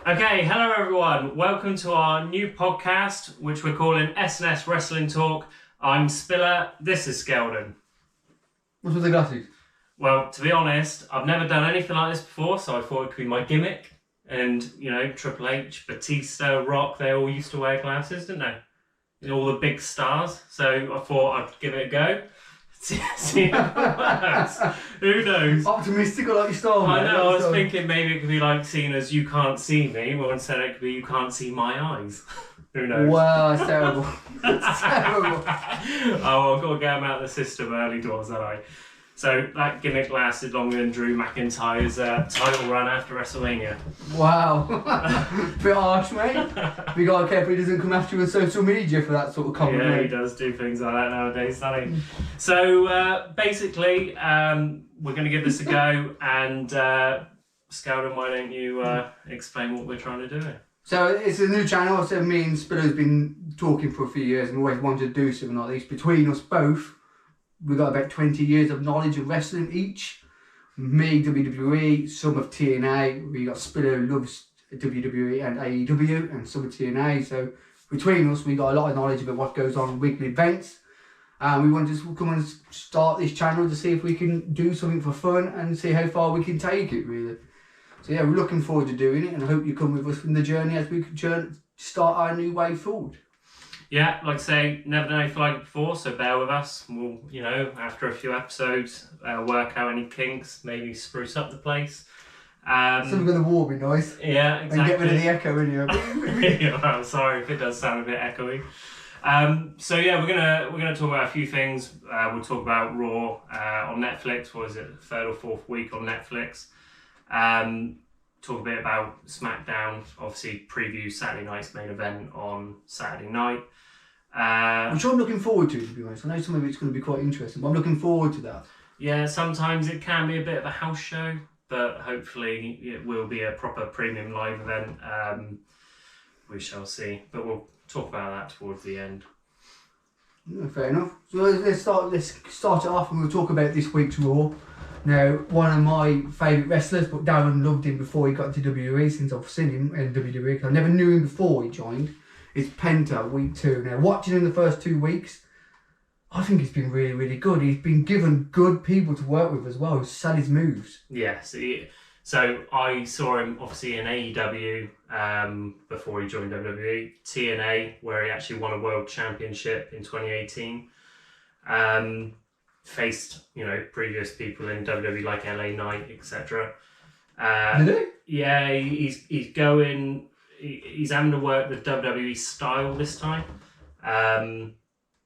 Okay, hello everyone. Welcome to our new podcast, which we're calling S&S Wrestling Talk. I'm Spiller. This is Skeldon. What's with the glasses? Well, to be honest, I've never done anything like this before, so I thought it could be my gimmick. And, you know, Triple H, Batista, Rock, they all used to wear glasses, didn't they? You know, all the big stars. So I thought I'd give it a go. See if it works. Who knows? Optimistic, I like your style. I know, I was thinking maybe it could be like seen as you can't see me, well instead it could be you can't see my eyes. Who knows? Wow, that's terrible. That's terrible. Oh, well, I've got to get them out of the system early doors, haven't I? So that gimmick lasted longer than Drew McIntyre's title run after WrestleMania. Wow. Bit harsh, mate. We got to be careful he doesn't come after you on social media for that sort of comment. Yeah, he does do things like that nowadays, doesn't he? So basically, we're going to give this a go, and Skeldon, why don't you explain what we're trying to do here? So it's a new channel. So me and Spiller's been talking for a few years and we always wanted to do something like this. Between us both, we've got about 20 years of knowledge of wrestling each. Me, WWE, some of TNA. We got Spiller who loves WWE and AEW and some of TNA. So between us, we got a lot of knowledge about what goes on in weekly events. And we wanted to come and start this channel to see if we can do something for fun and see how far we can take it, really. So yeah, we're looking forward to doing it and I hope you come with us from the journey as we start our new way forward. Yeah, like I say, never done anything like it before, so bear with us. We'll, you know, after a few episodes, work out any kinks, maybe spruce up the place. Something on the wall would be nice. Yeah, exactly. And get rid of the echo in here. Yeah, well, sorry if it does sound a bit echoey. So yeah, we're gonna talk about a few things. We'll talk about Raw on Netflix. What is it, third or fourth week on Netflix? Talk a bit about SmackDown. Obviously, preview Saturday night's main event on Saturday night. Which I'm looking forward to be honest. I know some of it's going to be quite interesting, but I'm looking forward to that. Yeah, sometimes it can be a bit of a house show, but hopefully it will be a proper premium live event. We shall see, but we'll talk about that towards the end. Yeah, fair enough. So let's start it off and we'll talk about this week's Raw. Now, one of my favourite wrestlers, but Darren loved him before he got to WWE, since I've seen him in WWE, because I never knew him before he joined, is Penta, week 2. Now, watching him the first 2 weeks, I think he's been really, really good. He's been given good people to work with as well, who sell his moves. Yes, so I saw him obviously in AEW before he joined WWE, TNA, where he actually won a world championship in 2018. Faced, you know, previous people in WWE like LA Knight, etc. Did he? Yeah, he's having to work the WWE style this time.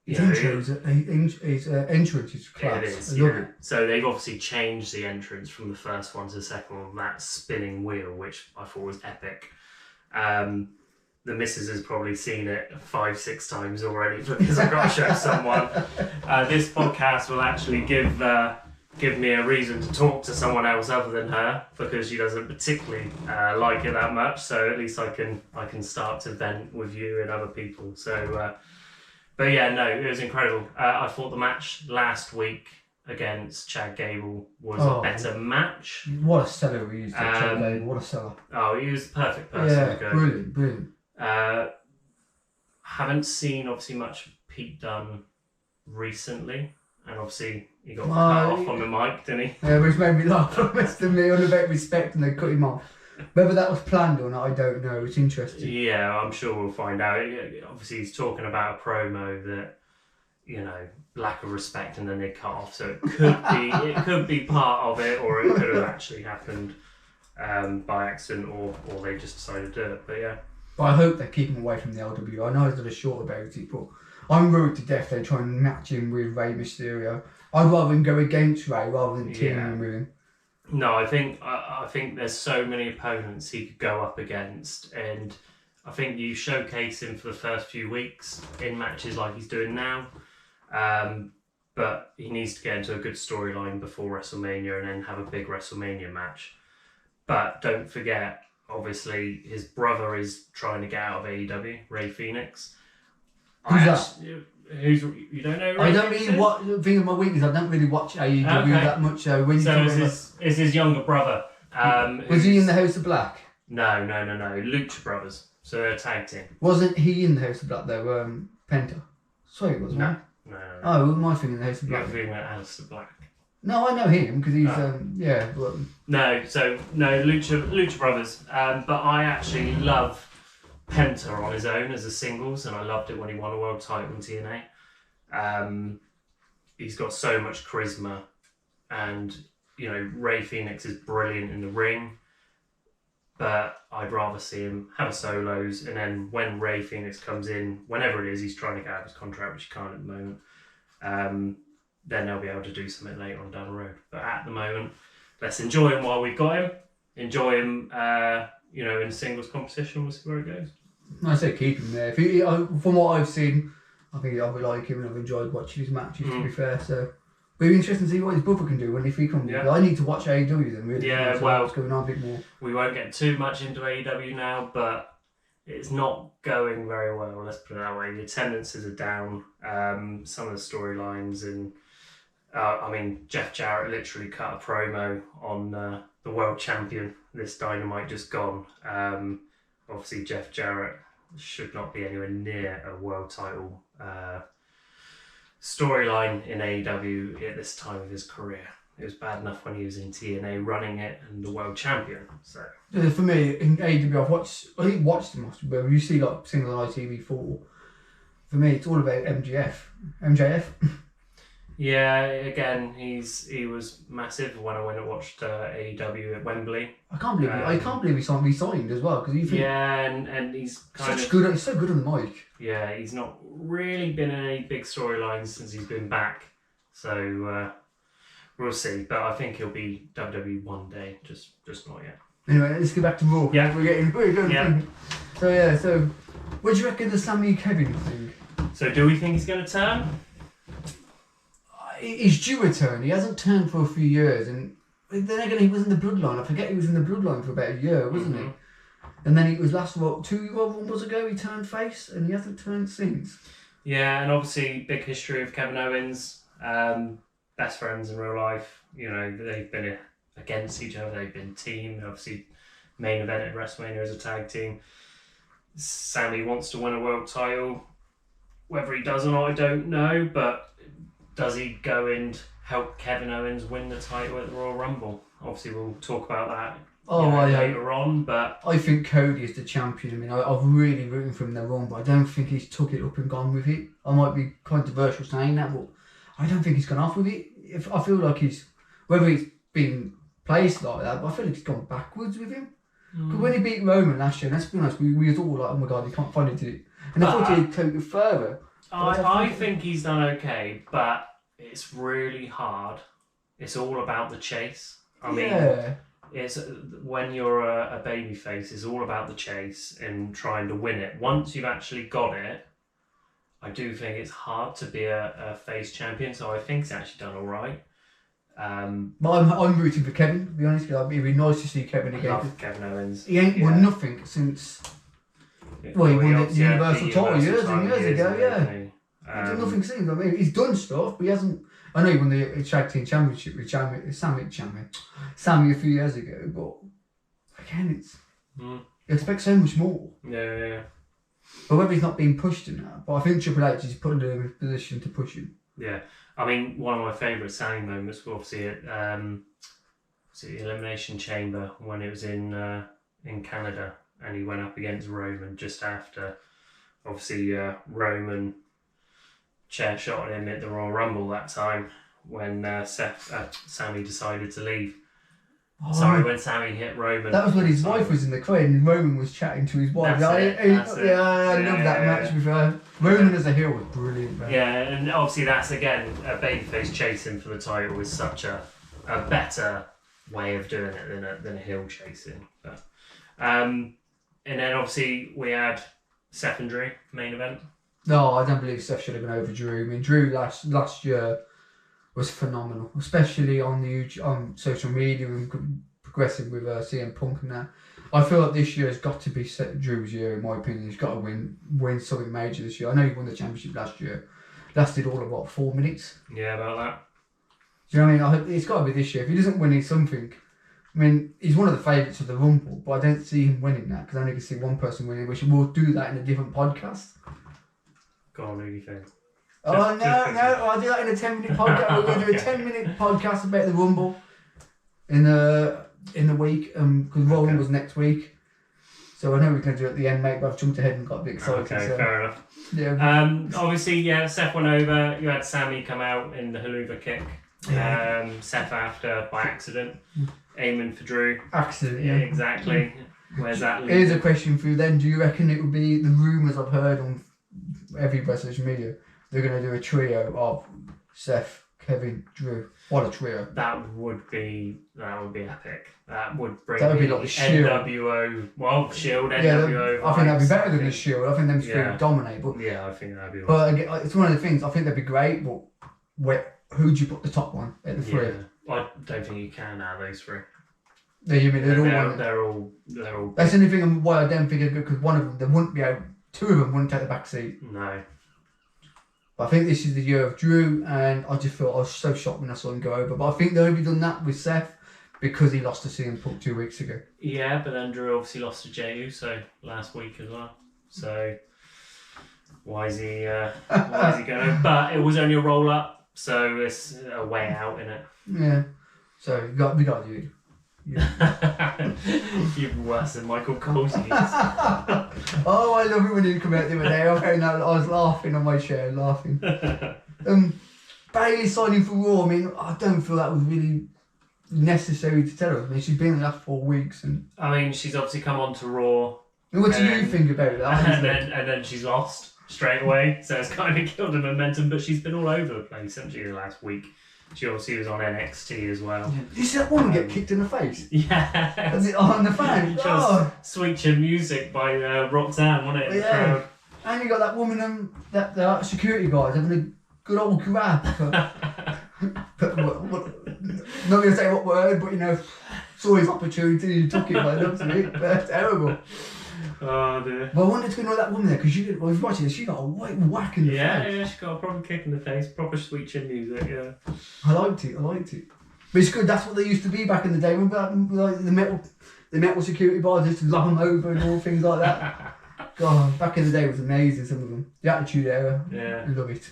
His entrance is class. It is, I love it. So they've obviously changed the entrance from the first one to the second one, that spinning wheel, which I thought was epic. The missus has probably seen it 5-6 times already because I've got to show someone. This podcast will actually give me a reason to talk to someone else other than her, because she doesn't particularly like it that much. So at least I can start to vent with you and other people. So, but yeah, no, it was incredible. I thought the match last week against Chad Gable was a better match. What a seller he is, Chad Gable. What a seller. Oh, he was the perfect person to go. Brilliant. Haven't seen obviously much Pete Dunne recently, and obviously he got cut off on the mic, didn't he? Yeah, which made me laugh. To me, on about respect, and they cut him off. Whether that was planned or not, I don't know. It's interesting. Yeah, I'm sure we'll find out. Obviously, he's talking about a promo that, you know, lack of respect, and then they cut off. So it could be part of it, or it could have actually happened by accident, or they just decided to do it. But yeah. But I hope they keep him away from the LW. I know he's done a short about it, but I'm worried to death they try and match him with Rey Mysterio. I'd rather him go against Rey rather than teaming with him. No, I think there's so many opponents he could go up against, and I think you showcase him for the first few weeks in matches like he's doing now. But he needs to get into a good storyline before WrestleMania and then have a big WrestleMania match. But don't forget, obviously, his brother is trying to get out of AEW, Rey Fenix. Who's that? You don't know? I don't really watch. The thing of my weakness, I don't really watch AEW that much. So when it's his younger brother. Was he in the House of Black? No. Lucha Brothers. So they're a tag team. Wasn't he in the House of Black though? Penta. Sorry, it wasn't. No. He? No. Oh, who am I thinking the House of You're Black? thinking about Aleister Black. No, I know him because he's Oh. yeah. But, No, Lucha Brothers. But I actually love Penta on his own as a singles, and I loved it when he won a world title in TNA. He's got so much charisma, and Ray Phoenix is brilliant in the ring. But I'd rather see him have a solos, and then when Ray Phoenix comes in, whenever it is, he's trying to get out of his contract, which he can't at the moment. Then they'll be able to do something later on down the road. But at the moment, let's enjoy him while we've got him. Enjoy him, in singles competition. We'll see where it goes. I say keep him there. If he, from what I've seen, I think I would like him, and I've enjoyed watching his matches. To be fair, so it'll be interesting to see what his brother can do if he comes. Yeah. I need to watch AEW then. Really. Yeah, so well, what's going on a bit more. We won't get too much into AEW now, but it's not going very well. Let's put it that way. The attendances are down. Some of the storylines and. Jeff Jarrett literally cut a promo on the world champion, this Dynamite just gone. Obviously, Jeff Jarrett should not be anywhere near a world title storyline in AEW at this time of his career. It was bad enough when he was in TNA running it and the world champion. So for me, in AEW, I didn't watch them much, but you see like single on ITV4. For me, it's all about MJF. Yeah, again, he was massive when I went and watched AEW at Wembley. I can't believe he signed as well, because and he's he's so good on the mic. Yeah, he's not really been in any big storylines since he's been back, so we'll see. But I think he'll be WWE one day, just not yet. Anyway, let's get back to Raw. Yeah, we're going. Yeah. So what do you reckon the Sammy Kevin thing? So do we think he's going to turn? He's due a turn. He hasn't turned for a few years, and then again, he was in the Bloodline. I forget he was in the Bloodline for about a year, wasn't he? And then it was last 2 years ago he turned face, and he hasn't turned since. Yeah, and obviously big history of Kevin Owens, best friends in real life. They've been against each other. They've been team. Obviously, main event at WrestleMania as a tag team. Sammy wants to win a world title. Whether he does or not, I don't know, but. Does he go and help Kevin Owens win the title at the Royal Rumble? Obviously, we'll talk about that later on. But I think Cody is the champion. I've really rooting for him there wrong, but I don't think he's took it up and gone with it. I might be controversial saying that, but I don't think he's gone off with it. I feel like whether he's been placed like that, but I feel like he's gone backwards with him. Because when he beat Roman last year, let's be honest, we were all like, oh my god, he can't find it. And I thought he'd take it further. I think he's done okay, but it's really hard. It's all about the chase. I mean, it's when you're a baby face, it's all about the chase and trying to win it. Once you've actually got it, I do think it's hard to be a face champion. So I think he's actually done all right. But I'm rooting for Kevin, to be honest. It'd be nice to see Kevin again. I love Kevin Owens. He ain't won nothing since. Well, he won the Universal title years and years ago, yeah. He's done nothing since. He's done stuff, but he hasn't. I know he won the Tag Team Championship with Sammy a few years ago, but again, it's you expect so much more. Yeah. But whether he's not being pushed in that, but I think Triple H is putting him in a position to push him. Yeah, I mean, one of my favourite Sammy moments was obviously at the Elimination Chamber when it was in Canada, and he went up against Roman just after, obviously Roman chair shot him at the Royal Rumble that time when Sammy decided to leave. When Sammy hit Roman. That was when his wife was in the crowd and Roman was chatting to his wife. I love that match with her. Roman as a heel was brilliant, man. Yeah, and obviously that's, again, a babyface chasing for the title is such a better way of doing it than a heel chasing. But, and then obviously we had Seth and Drew, main event. No, I don't believe Seth should have been over Drew. I mean, Drew last year was phenomenal, especially on social media and progressing with CM Punk and that. I feel like this year has got to be Drew's year, in my opinion. He's got to win something major this year. I know he won the championship last year. Lasted all of, 4 minutes? Yeah, about that. Do you know what I mean? It's got to be this year. If he doesn't win something, I mean, he's one of the favourites of the Rumble, but I don't see him winning that because I only can see one person winning, which we'll do that in a different podcast. Go on, who do you think? Oh, no, I'll do that in a 10-minute podcast. We're going to do a 10-minute podcast about the Rumble in the week, because Roland was next week. So I know we're going to do it at the end, mate, but I've jumped ahead and got a bit excited. Okay, so. fair enough. Yeah. Obviously, yeah, Seth went over. You had Sammy come out in the haluva kick. Seth after by accident, aiming for Drew. Accident, yeah. Exactly. Where's that lead? Here's a question for you then. Do you reckon it would be the rumours I've heard on everywhere social media? They're going to do a trio of Seth, Kevin, Drew. What a trio. That would be epic. That would bring That would be like the Shield. NWO, Shield, Yeah, NWO. I think that'd be better than the the Shield. I think them three would dominate. But, yeah, I think that'd be but again, it's one of the things, I think that'd be great, but who'd you put the top one at the three? Yeah, I don't think you can out of those three. No, you mean They're all. That's the only thing why I don't think it's good, because one of them, they wouldn't be able, two of them wouldn't take the back seat. No. But I think this is the year of Drew, and I just felt I was so shocked when I saw him go over. But I think they've only done that with Seth because he lost to CM Punk 2 weeks ago. Yeah, but then Drew obviously lost to Jey Uso last week as well. So why is he going? But it was only a roll up, so it's a way out, innit? Yeah. So we got to do it. Yeah. You're worse than Michael Cole. Oh, I love it when you come out the other day. I was laughing on my chair, laughing. Bayley signing for Raw. I mean, I don't feel that was really necessary to tell her. I mean, she's been in the last 4 weeks, and I mean, she's obviously come on to Raw. What do you think about that? And then she's lost straight away, so it's kind of killed her momentum. But she's been all over the place, hasn't she, the last week? She obviously was on NXT as well. Did you see that woman get kicked in the face? Yeah. On the fan? Sweet Chin Music by Roxanne, wasn't it? Yeah. And you got that woman, that security guard having a good old grab. Not going to say what word, but saw his opportunity, he took it by the looks of it. That's terrible. Oh dear. But I wondered what's going on with that woman there, because I was watching it, she got a white whack in the face. Yeah, she got a proper kick in the face, proper Sweet Chin Music, yeah. I liked it. But it's good, that's what they used to be back in the day, remember like the metal security bars used to lock them over and all things like that. God, back in the day was amazing, some of them. The Attitude Era, yeah. I love it.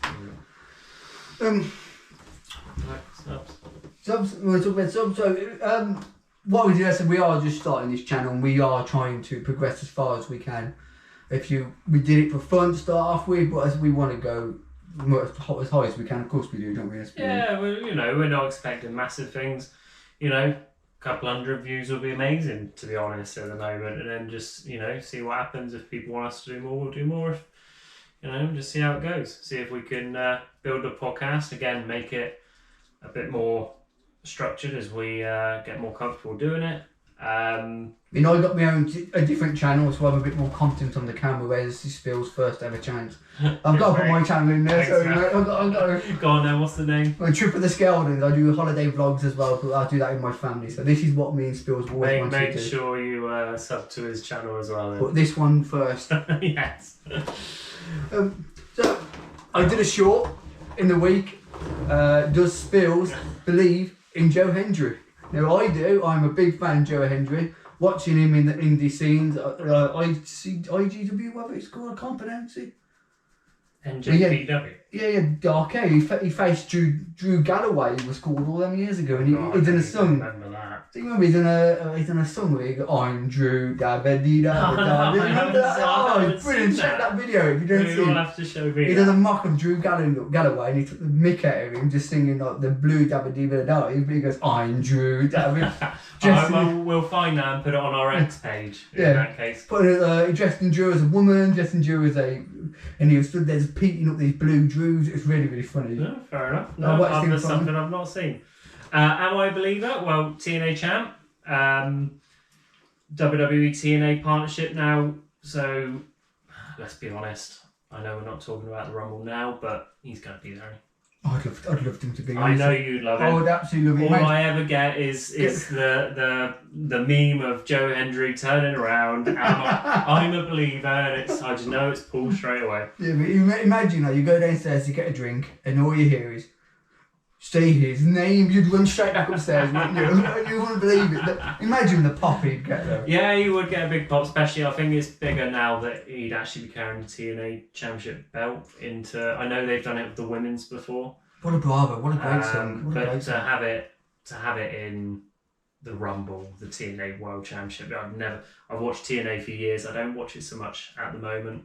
Subs. We'll talk about subs. So, what we do, I said, we are just starting this channel and we are trying to progress as far as we can. We did it for fun to start off with, but as we want to go as high as we can, of course we do, don't we? Yeah, well, we're not expecting massive things. A couple hundred views will be amazing, to be honest, at the moment, and then just see what happens. If people want us to do more, we'll do more. If just see how it goes. See if we can build a podcast again, make it a bit more structured as we get more comfortable doing it. I got my own a different channel, so I have a bit more content on the camera. Whereas this is Phil's first ever chance. I've got to put my channel in there. Thanks, so I've got to go on then. What's the name? Trip of the Skeldons. I do holiday vlogs as well, but I do that with my family. So this is what me and Spills always want to do. Make sure you sub to his channel as well. Then. Put this one first. Yes. So I did a short in the week. Does Spills believe in Joe Hendry? Now I do. I'm a big fan of Joe Hendry. Watching him in the indie scenes, IGW, whatever it's called, I can't pronounce it. NJPW. Yeah, Dark A. He faced Drew Galloway, he was called all them years ago, and he done a song. Remember that? Do you remember he's done a song where he goes, I'm Drew, da ba dee da ba da. Do you remember that? Oh, it's brilliant. Check that video if you don't see it. You'll have to show me. He does a mock of Drew Galloway, and he took the mick out of him, just singing like the blue da ba dee ba da. He goes, I'm Drew, da ba. We'll find that and put it on our X page in that case. He dressed in Drew as a woman, dressed in Drew as and he was stood there just peaking up these blue Drews. It was really, really funny. No, fair enough. No, that's something I've not seen. Am I a believer? Well, TNA champ, WWE TNA partnership now. So let's be honest. I know we're not talking about the Rumble now, but he's going to be there. I'd love him to be. I know you'd love him. I would absolutely love him. All I ever get is the meme of Joe Hendry turning around. And I'm a believer, and I just know it's pulled straight away. Yeah, but imagine you go downstairs to get a drink, and all you hear is, say his name, you'd run straight back upstairs, wouldn't you? You wouldn't believe it. Imagine the pop he'd get though. Yeah, he would get a big pop, especially I think it's bigger now that he'd actually be carrying the TNA Championship belt into. I know they've done it with the women's before. What a bravo! What a great song! What a But great to song. have it in the Rumble, the TNA World Championship, I've watched TNA for years. I don't watch it so much at the moment.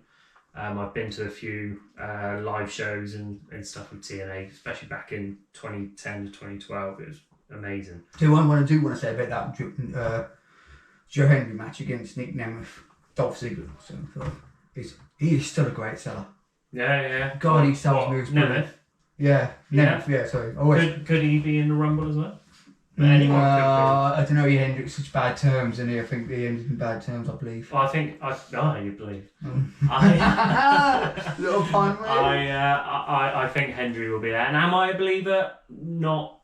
I've been to a few live shows and stuff with TNA, especially back in 2010 to 2012. It was amazing. So one I do want to say about that Joe Henry match against Nick Nemeth, Dolph Ziggler. So he is still a great seller. Yeah. God, he sells moves. Nemeth? Yeah, Nemeth. Yeah, sorry. Could he be in the Rumble as well? Anyone could I don't know. He ended such bad terms, and I think he ended in bad terms. I believe. be. Well, you believe. Little pun. I think Hendry will be there. And am I a believer? Not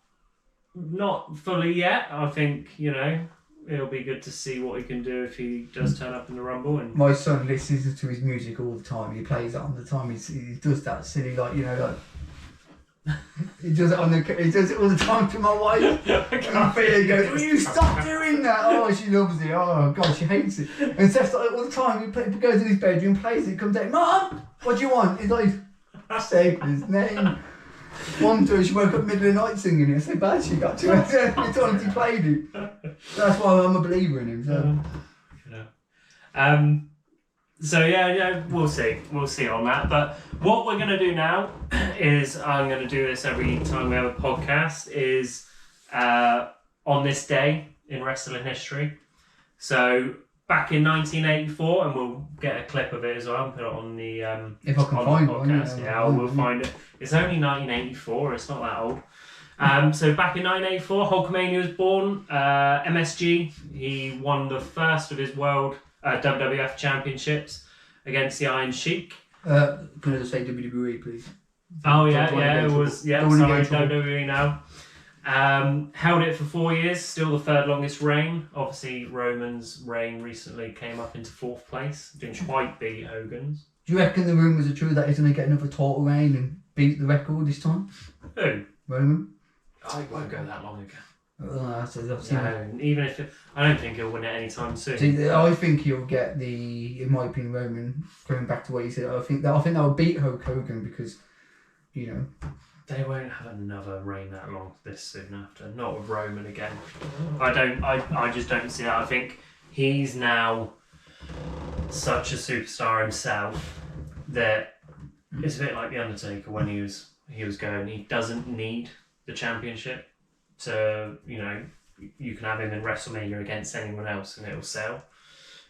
fully yet. I think, it'll be good to see what he can do if he does turn up in the Rumble. And my son listens to his music all the time. He plays it on the time. He does that silly he does it all the time to my wife. And Thea goes, "Will you stop doing that?" Oh, she loves it. Oh God, she hates it. And Steph's like all the time. He goes in his bedroom, plays it, comes out, "Mum, what do you want?" He's like, "Say his name." One time she woke up middle of the night singing it. So bad she got to it. Every time he played it. That's why I'm a believer in him. So yeah, we'll see on that. But what we're gonna do now is I'm gonna do this every time we have a podcast. Is on this day in wrestling history. So back in 1984, and we'll get a clip of it as well and put it on the if I can find the podcast. We'll find it. It's only 1984. It's not that old. So back in 1984, Hulkamania was born. MSG. He won the first of his world WWF championships against the Iron Sheik. Can I just say WWE, please? Oh yeah, it was. Yeah, sorry, WWE now. Held it for 4 years, still the third longest reign. Obviously, Roman's reign recently came up into 4th place. Didn't quite beat Hogan's. Do you reckon the rumours are true that he's going to get another title reign and beat the record this time? Who? Roman? I won't go that long ago. Even if I don't think he'll win it anytime soon. See, I think he'll get in my opinion, Roman, going back to what you said, I think that will beat Hulk Hogan because, they won't have another reign that long this soon after. Not with Roman again. I just don't see that. I think he's now such a superstar himself that it's a bit like The Undertaker when he was going. He doesn't need the championship. So, you can have him in WrestleMania against anyone else and it'll sell.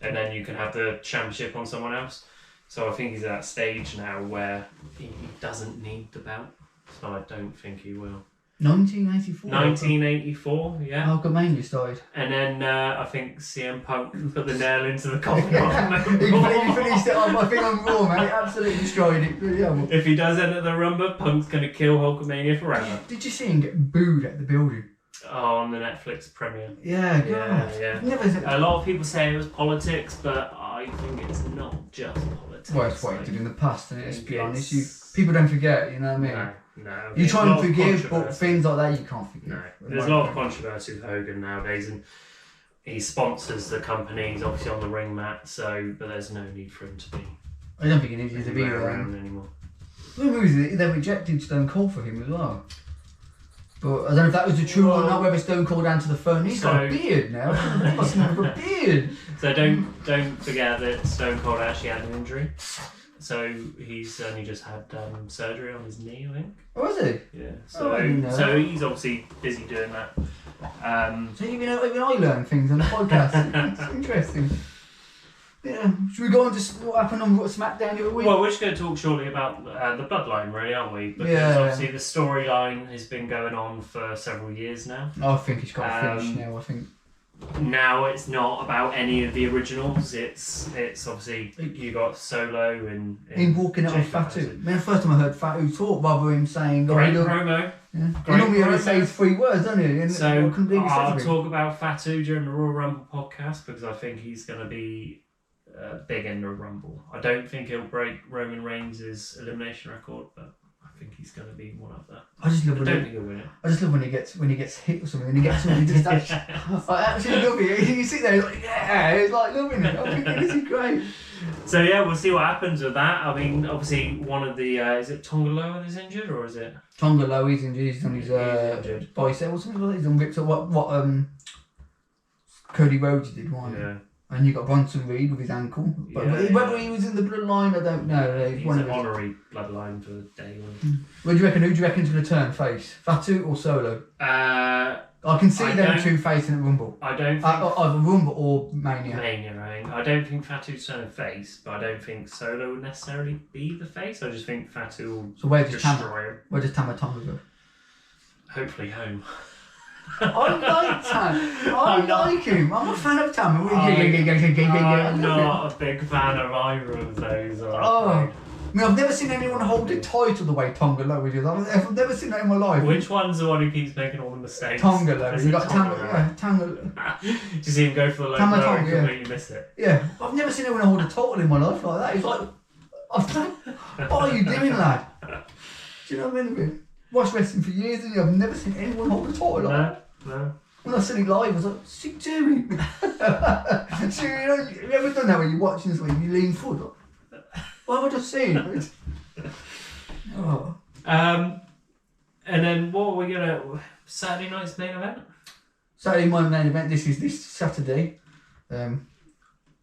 And then you can have the championship on someone else. So I think he's at that stage now where he doesn't need the belt. So I don't think he will. 1984? 1984, yeah. Hulkamania started. And then I think CM Punk put the nail into the coffin. He finished it off, I think, on Raw, mate. Absolutely destroyed it. Yeah. If he does enter the Rumble, Punk's going to kill Hulkamania forever. Did you see him get booed at the building? Oh, on the Netflix premiere. Yeah, God. Yeah. A lot of people say it was politics, but I think it's not just politics. Well, it's what he did in the past, and let's be honest. People don't forget, you know what I mean? No. You try and forgive, but things like that you can't forgive. No. There's a lot of controversy with Hogan nowadays, and he sponsors the company. He's obviously on the ring mat, but there's no need for him to be. I don't think he needs to be around anymore. They rejected Stone Cold for him as well. But I don't know if that was the true or not, whether Stone Cold answered the phone. He's got a beard now. He's got a beard. So don't forget that Stone Cold actually had an injury. So he's only just had surgery on his knee, I think. Oh, is he? Yeah. So he's obviously busy doing that. So even I learn things on the podcast. It's interesting. Yeah. Should we go on to what happened on SmackDown the other week? Well, we're just going to talk shortly about the bloodline, really, aren't we? Because obviously the storyline has been going on for several years now. I think it's got to finish now, I think. Now it's not about any of the originals. It's obviously you got Solo and him walking out with Fatu. I mean, the first time I heard Fatu talk, rather him saying, great promo. Yeah. He normally only says 3 words, doesn't he? And so I'll talk about Fatu during the Royal Rumble podcast because I think he's going to be big in the Rumble. I don't think he'll break Roman Reigns' elimination record, but I think he's going to be one of that. I just love I don't think he'll win it. I just love when he gets hit or something, and he gets something just that. I absolutely love it. You sit there, like, yeah, it's like loving it. I think this is great. So yeah, we'll see what happens with that. I mean, obviously, one of the is it Tongaloa that's injured, or is it Tongaloa? He's injured. He's on his bicep or something like that. He's on ripped up. What Cody Rhodes did, wasn't it? Yeah. And you got Bronson Reed with his ankle. But whether he was in the bloodline, I don't know. He's an honorary bloodline for the day. What do you reckon? Who do you reckon's going to turn face? Fatu or Solo? I can see them two facing at Rumble. I don't think either Rumble or Mania. Mania, I think. I don't think Fatu's turning face, but I don't think Solo would necessarily be the face. I just think Fatu will destroy him. Where does Tama Tonga go? Hopefully home. I like Tam. I like him. I'm a fan of Tam. I'm not a big fan of either of those. I mean, I've never seen anyone hold a title the way Tongaloa does. I've never seen that in my life. Which one's the one who keeps making all the mistakes? Tongaloa. You got Tongaloa. Do you see him go for the low blow and completely miss it? Yeah. I've never seen anyone hold a title in my life like that. He's like, what are you doing, lad? Do you know what I mean? Watched wrestling for years and I've never seen anyone hold a title like that. No. When I seen it live, I was like, stick to me. So, you ever done that when you're watching something, you lean forward? What have I just seen? Oh. And then what are we gonna Saturday night's main event? Saturday my main event. This is this Saturday. I'm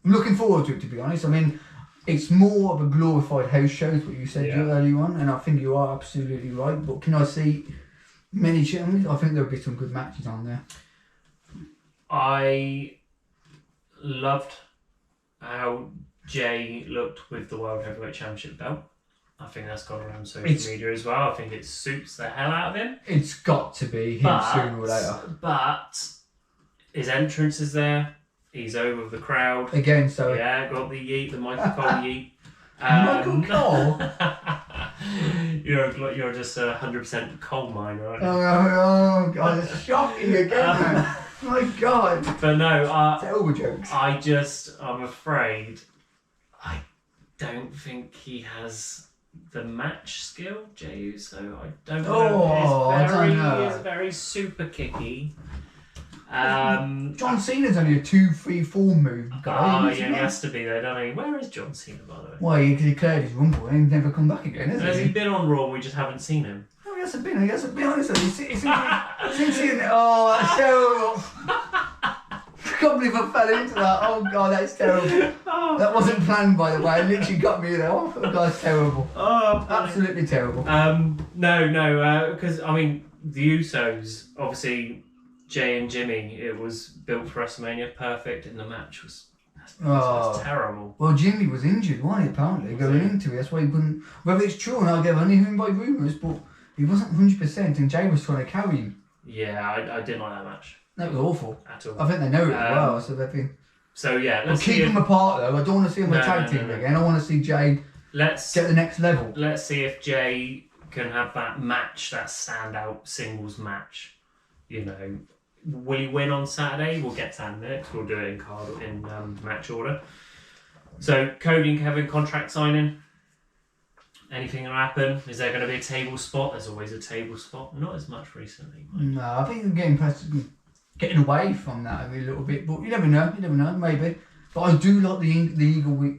looking forward to it, to be honest. I mean, it's more of a glorified house show, is what you said earlier on, and I think you are absolutely right. But can I see many shows? I think there'll be some good matches on there. I loved how Jay looked with the World Heavyweight Championship belt. I think that's gone around social media as well. I think it suits the hell out of him. It's got to be him sooner or later. But his entrance is there. He's over the crowd. Again, so... Yeah, got the yeet, the Michael Cole yeet. Michael Cole? You're just a 100% coal miner, aren't you? Oh, God, it's shocking again, man. My God. But no, terrible jokes. I'm afraid, I don't think he has the match skill, Jey Uso. I don't know. He's very super kicky. John Cena's only a 2-3-4 move guy. He has to be though, don't he? Where is John Cena, by the way? Well, he cleared his Rumble and he's never come back again, has he? Has he been on Raw? We just haven't seen him. No, he hasn't been. He hasn't been. Honestly, he's oh, that's terrible. I can't believe I fell into that. Oh God, that's terrible. That wasn't planned, by the way. It literally got me there. Oh God, that's terrible. Oh, absolutely terrible. No, because I mean the Usos, obviously Jay and Jimmy. It was built for WrestleMania, perfect, and the match was that's terrible. Well, Jimmy was injured, wasn't he? Apparently, going into it, that's why he couldn't. Whether it's true or not, I get anything by rumours, but he wasn't 100%, and Jay was trying to carry him. Yeah, I didn't like that match. That was awful. At all. I think they know it as well, so they've been... So yeah, let's keep them apart though. I don't want to see them a tag team again. I want to see Jay get the next level. Let's see if Jay can have that match, that standout singles match. You know, will he win on Saturday? We'll get to that next. We'll do it in match order. So Cody and Kevin contract signing. Anything gonna happen? Is there going to be a table spot? There's always a table spot. Not as much recently. No, I think they're getting away from that a little bit, but you never know, maybe. But I do like the eagle wing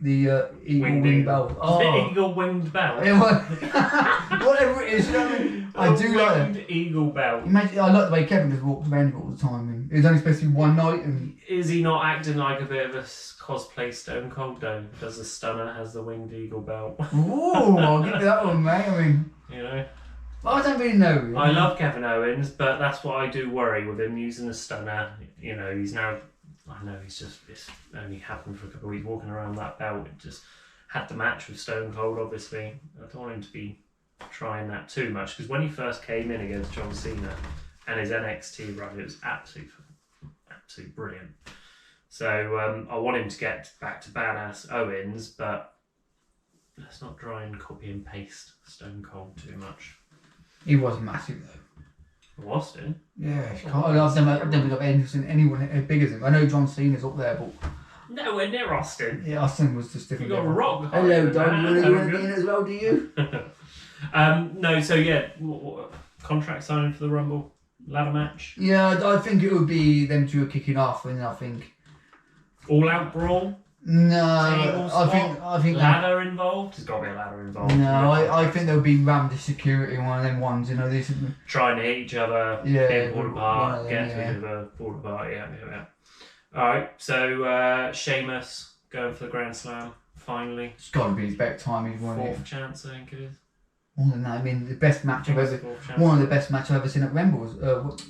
belt. The eagle winged belt. Whatever it is, you know what I mean? I do like it. Eagle belt. Imagine, I like the way Kevin just walks around all the time, and it's only supposed to be one night. And is he not acting like a bit of a cosplay Stone Cold though? Does the stunner has the winged eagle belt? Ooh, I'll give you that one, mate. I mean, you know. I don't really know. I love Kevin Owens, but that's what I do worry with him using the stunner. You know, he's now. I know it's only happened for a couple of weeks walking around that belt. It just had the match with Stone Cold, obviously. I don't want him to be trying that too much because when he first came in against John Cena and his NXT run, it was absolutely brilliant. So I want him to get back to badass Owens, but let's not try and copy and paste Stone Cold too much. He was massive though. Austin? Yeah, I've never got anyone as big as him. I know John Cena's up there, but nowhere near Austin. Yeah, Austin was just different. You got a Rock. Hello, Don. You want to be in as well, do you? No, so yeah, contract signing for the Rumble ladder match. Yeah, I think it would be them two kicking off, and I think All out brawl. no, I think that, ladder involved. There's got to be a ladder involved. no, I think there'll be rammed to security, one of them ones. You know, this. Trying to hit each other, Yeah, being pulled apart, them, getting yeah. to the pulled apart. Yeah. All right, so Sheamus going for the Grand Slam finally. It's got to be his back time. He's won it. Fourth chance, I think it is. More than that, I mean, the best match I've ever. Fourth chance. One of the best matches I've ever seen at Rumble was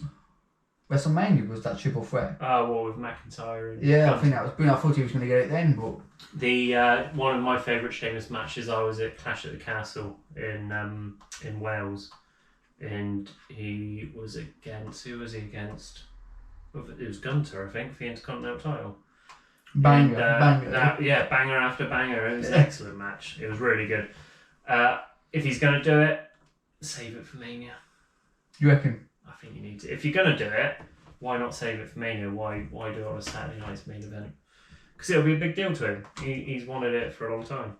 WrestleMania was that triple threat. Well, with McIntyre and Yeah, I think that was brilliant. I thought he was going to get it then, but the one of my favourite Sheamus matches. I was at Clash at the Castle in Wales, and he was against. Who was he against? It was Gunter, I think, for the Intercontinental title. banger, And, banger. banger after banger. It was an excellent match. It was really good. If he's going to do it, save it for Mania. You reckon? I think you need to. If you're going to do it, why not save it for Mania? Why do it on a Saturday night's main event? Because it'll be a big deal to him. He's wanted it for a long time.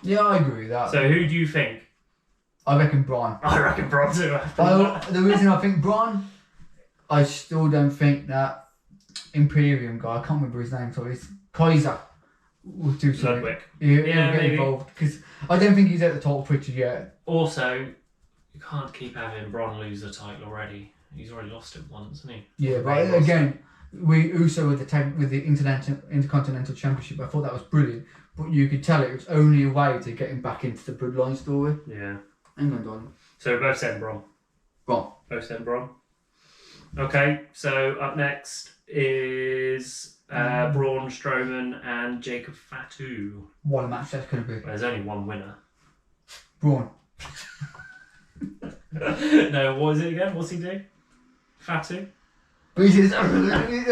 Yeah, I agree with that. So who do you think? I reckon Braun. I reckon Braun too. After that. The reason I think Braun, I still don't think that Imperium guy, I can't remember his name, so it's Kaiser, will do something. Ludwig. He'll Yeah, get maybe. involved, because I don't think he's at the top picture yet. Also, you can't keep having Braun lose the title already. He's already lost it once, hasn't he? Yeah, Ray but lost again, we Uso with the Intercontinental Championship, I thought that was brilliant, but you could tell it was only a way to get him back into the Bloodline story. Yeah. Hang on, darling. So we're both saying Braun. Braun. Both saying Braun. Okay, so up next is Braun Strowman and Jacob Fatu. What a match that's going to be. There's only one winner. Braun. No, what is it again? What's he do? Fatu? But he says, You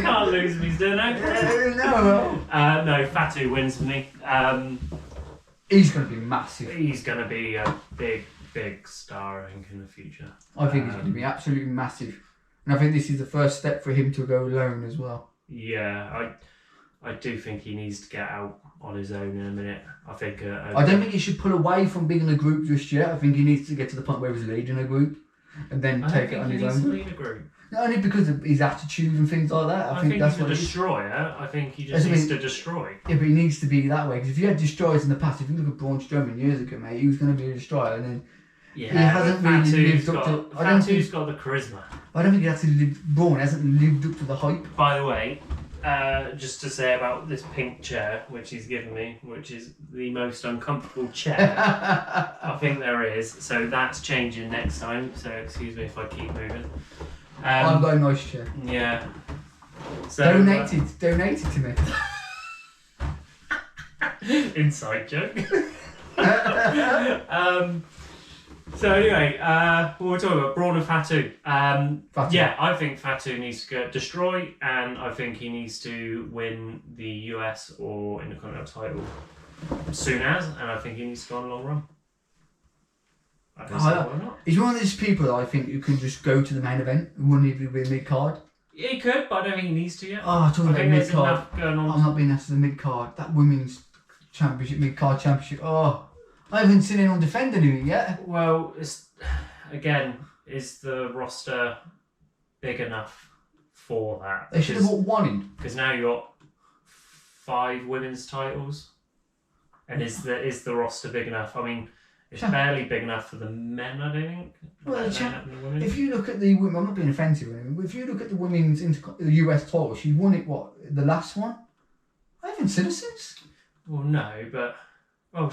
can't lose if he's doing that. No. No, Fatu wins for me. He's going to be massive. He's going to be a big star, I think, in the future. I think he's going to be absolutely massive. And I think this is the first step for him to go alone as well. Yeah, I do think he needs to get out on his own in a minute. I think. I don't think he should pull away from being in a group just yet. I think he needs to get to the point where he's leading a group and then take it on his own. To lead a group. Not only because of his attitude and things like that. I think that's he's a what destroyer. I think he just needs to destroy. Yeah, but he needs to be that way. Because if you had destroyers in the past, if you look at Braun Strowman years ago, mate, he was going to be a destroyer, and then yeah, he hasn't really lived up to. Fatu's got the charisma. I don't think he actually lived. Braun hasn't lived up to the hype. By the way, just to say about this pink chair, which he's given me, which is the most uncomfortable chair I think there is. So that's changing next time. So excuse me if I keep moving. I've got a nice chair. Yeah. So, Donated to me. Inside joke. So anyway, what we're talking about, Braun and Fatu. Fatu. Yeah, I think Fatu needs to go destroy, and I think he needs to win the US or Intercontinental title soon as, and I think he needs to go on a long run. I don't see why not. He's one of these people that I think you can just go to the main event. He wouldn't even be mid card. Yeah, he could, but I don't think he needs to yet. Oh, talking about mid card. Enough going on. I'm not being asked to the mid card. That women's championship, mid card championship. Oh, I haven't seen anyone defend anything yet. Well, is the roster big enough for that? They should have brought one in. Because now you got 5 women's titles, and is the roster big enough? I mean, it's barely big enough for the men, I don't think. Well, The women. if you look at the women, I'm not being offensive, but if you look at the women's the US title, she won it. What, the last one? I haven't seen her since. Well, no, but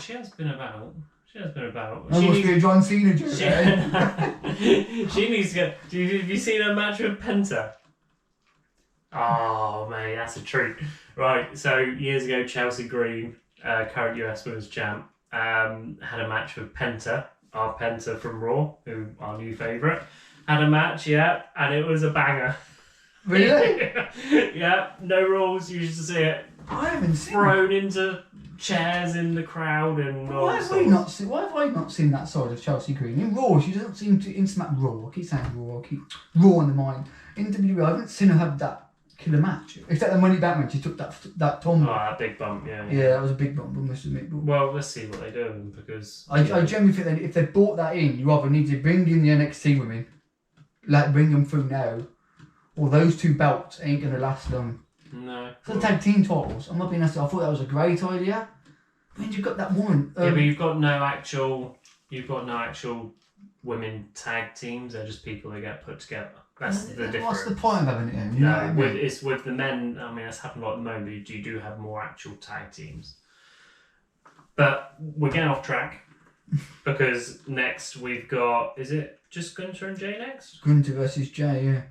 she has been about. She has been about. That must be a John Cena joke. She needs to get. Have you seen her match with Penta? Oh mate, that's a treat. Right, so years ago, Chelsea Green, current US Women's Champ, had a match with Penta, our Penta from Raw, who our new favourite. Had a match, yeah, and it was a banger. Really? Yeah, no rules. You used to see it I haven't seen thrown into chairs in the crowd and all Why have I not seen that side of Chelsea Green? In Raw, she doesn't seem to. In Smack Raw, I keep saying Raw, I keep Raw in the mind. In WWE, I haven't seen her have that killer match. Except the money back when she took that tumble. Oh, that big bump, yeah. Yeah, that was a big bump, I must admit. But Well, let's see what they do because I generally think that if they brought that in, you either need to bring in the NXT women, like bring them through now, or those two belts ain't gonna last long. No. So the tag team titles, I'm not being honest, I thought that was a great idea. I mean, you've got that woman. Yeah, but you've got no actual women tag teams. They're just people that get put together. That's the difference. What's the point of having it? You No, know what I mean? it's with the men. I mean, that's happened a lot at the moment. But you do have more actual tag teams. But we're getting off track because next we've got. Is it just Gunther and Jay next? Gunther versus Jay, yeah.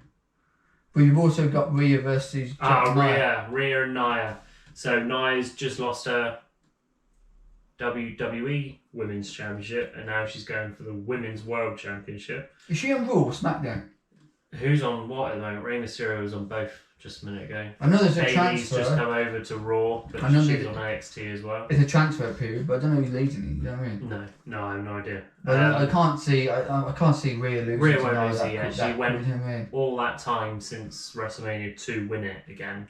But you've also got Rhea versus Rhea and Nia. So Nia's just lost her WWE Women's Championship, and now she's going for the Women's World Championship. Is she on Raw or SmackDown? Who's on what at the moment? Rey Mysterio was on both just a minute ago. I know there's a Bayley's transfer. just come over to Raw, but I know she's that- on NXT as well. It's a transfer period, but I don't know who's leading it. You know what I mean? No, I have no idea. But I can't see. I can't see Rhea losing. Rhea to won't Nia lose that it, yeah. quick, She that went quick, you know what I mean? all that time since WrestleMania to win it again.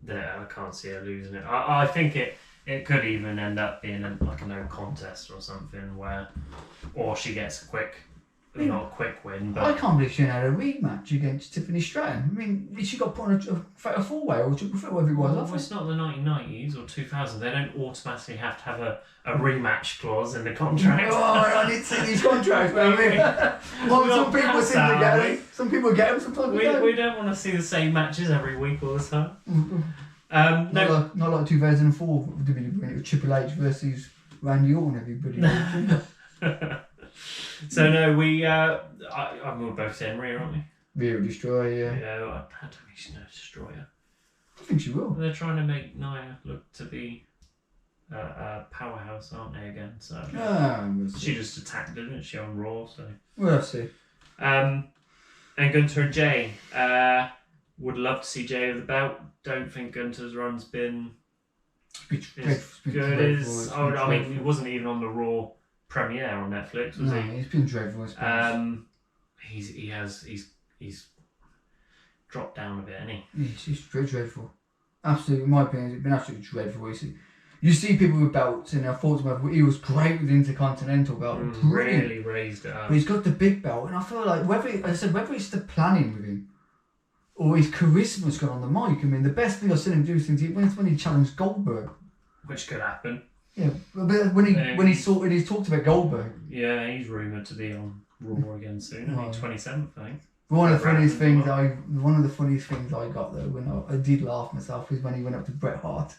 That I can't see her losing it. I think it could even end up being like a no contest or something or she gets a quick. Not a quick win, but I can't believe she had a rematch against Tiffany Stratton. I mean, she got put on a four-way or triple threat, whatever it was. well, it's not the 1990s or 2000s. They don't automatically have to have a rematch clause in the contract. Oh, I need to see these contracts, man. I mean, well, some people seem to get them. Some people get them, sometimes we don't. We don't want to see the same matches every week all the time. Not like 2004 when it was Triple H versus Randy Orton, everybody. So no, we're both saying Rhea, aren't we? Rhea will destroy, yeah. Yeah, I don't think she's no destroyer. I think she will. They're trying to make Nia look to be a powerhouse, aren't they, again? So We'll see. she just attacked, didn't she, on Raw? So We'll see. and Gunther and Jay. Would love to see Jay with the belt. Don't think Gunther's run's been as good as. I mean, he wasn't even on the Raw premiere on Netflix, was he? He's been dreadful. He's dropped down a bit, hasn't he? He's dreadful. Absolutely, in my opinion, it's been absolutely dreadful. You see people with belts, and I thought to myself, he was great with the Intercontinental belt, brilliant. Really raised it up. But he's got the big belt, and I feel like whether it's the planning with him or his charisma's gone on the mic. I mean, the best thing I've seen him do since when he challenged Goldberg. Which could happen. Yeah, but when he's talked about Goldberg. Yeah, he's rumoured to be on Raw again soon. I think 27th, I think. One of the funniest things I got though, when I did laugh myself, is when he went up to Bret Hart.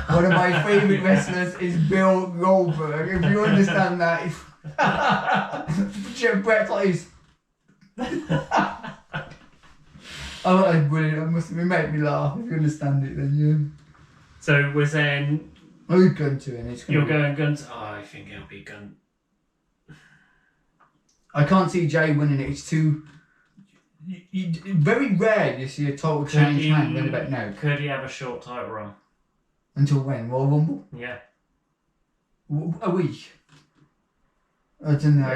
One of my favourite wrestlers is Bill Goldberg. If you understand that, Bret Hart is. Oh, that's brilliant! It made me laugh. If you understand it, then yeah. So we're saying. Who's Gunther and it's You're going Gunther. Oh, I think it'll be Gunther. I can't see Jay winning it. It's too. Very rare you see a title change hand win about now. Could he have a short title run? Until when? Royal Rumble? Yeah. A week? I don't know.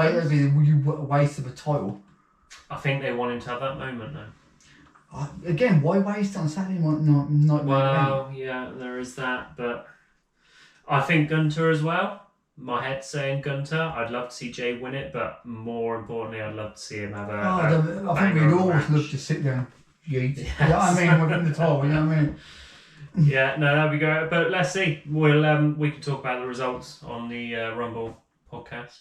It'd be a waste of a title. I think they want him to have that moment though. Again, why waste on Saturday night? Well, yeah, there is that, but I think Gunther as well. My head's saying Gunther. I'd love to see Jay win it, but more importantly, I'd love to see him have I think we'd always love to sit down. Yeet. Yes. You know what I mean? Within the title, you know what I mean? Yeah, no, that'd be great. But let's see. We can talk about the results on the Rumble podcast.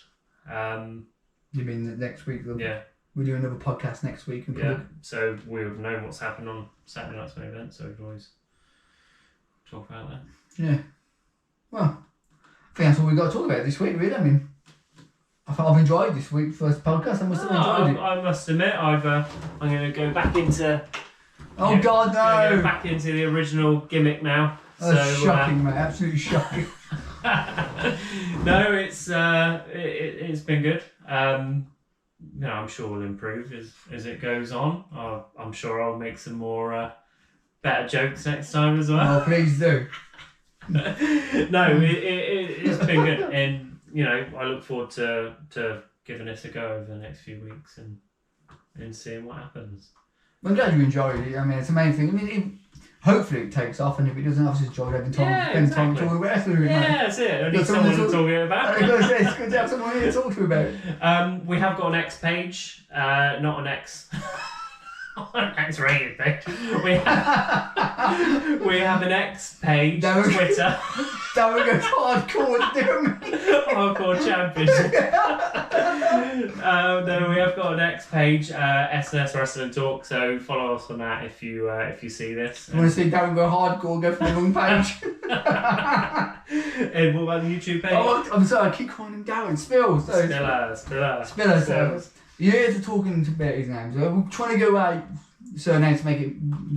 You mean that next week? Yeah. We'll do another podcast next week. Yeah. So we'll know what's happened on Saturday night's main event. So we can always talk about that. Yeah. Well, I think that's all we've got to talk about this week, really. I mean, I've enjoyed this week's first podcast. I must have enjoyed it. I must admit, I'm going to go back into. Oh God, no! Go back into the original gimmick now. That's shocking, mate. Absolutely shocking. No, it's been good. I'm sure we'll improve as it goes on. I'm sure I'll make some more better jokes next time as well. Oh, please do. No, it's been good, and I look forward to giving this a go over the next few weeks and seeing what happens. I'm glad you enjoyed it. I mean, it's the main thing. I mean, hopefully it takes off, and if it doesn't, obviously enjoy having time. Yeah, Spend time exactly. talking about wrestling. Yeah, Mate. that's it. I need Got someone someone to talk about. It's good to have someone here to talk to about it. We have got an X page, not an X. An X-rated page. We have an X page, No. Twitter, Darren goes hardcore, damn me. Hardcore Championship. No, we have got an X page, SNS Wrestling Talk. So follow us on that if you see this. You want to see Darren go hardcore, go for the wrong page. And what about the YouTube page? Oh, I'm sorry, I keep calling him Darren. Spills. Spiller. So years of talking about his names. We're trying to go out surnames to make it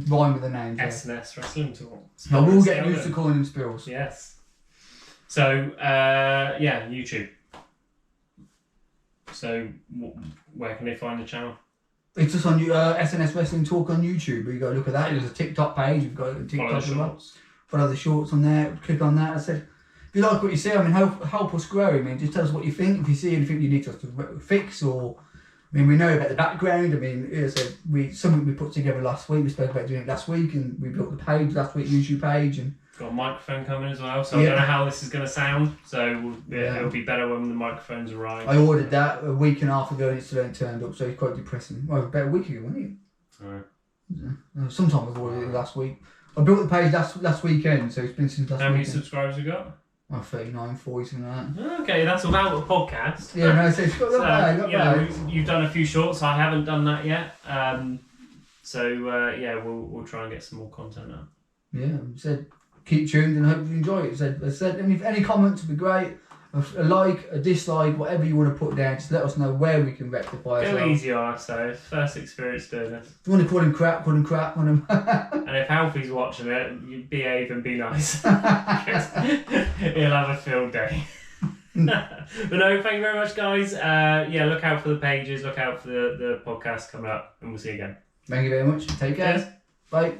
rhyme with the names. SNS Wrestling Talk. I will get used to calling him Spills. Yes. So, yeah, YouTube. So, where can they find the channel? It's just on SNS Wrestling Talk on YouTube. You got to look at that. There's a TikTok page. You've got a TikTok as well. Follow the shorts on there. Click on that. I said, if you like what you see, I mean, help us grow. I mean, just tell us what you think. If you see anything you need us to fix, or I mean, we know about the background. I mean, as I said, something we put together last week. We spoke about doing it last week, and we built the page last week, YouTube page, and got a microphone coming as well. So I don't know how this is going to sound. So it'll be better when the microphones arrive. I ordered that a week and a half ago, and it still ain't turned up. So it's quite depressing. Well, about a week ago, wasn't it? Alright. Sometime I've ordered it last week. I built the page last weekend, so it's been since last weekend. How many subscribers you got? Oh, 39, 40, something like that. Okay, that's without a podcast. Yeah, no, so it's got that bad. You've done a few shorts. I haven't done that yet. We'll try and get some more content out. Yeah, said keep tuned and hope you enjoy it. Said any comments would be great. A like, a dislike, whatever you want to put down, just let us know where we can rectify Go ourselves. easy on us, though. First experience doing this. If you want to call him crap, call him crap. And if Alfie's watching it, you behave and be nice. He'll have a field day. But no, thank you very much, guys. Look out for the pages, look out for the podcast coming up, and we'll see you again. Thank you very much. Take care. Cheers. Bye.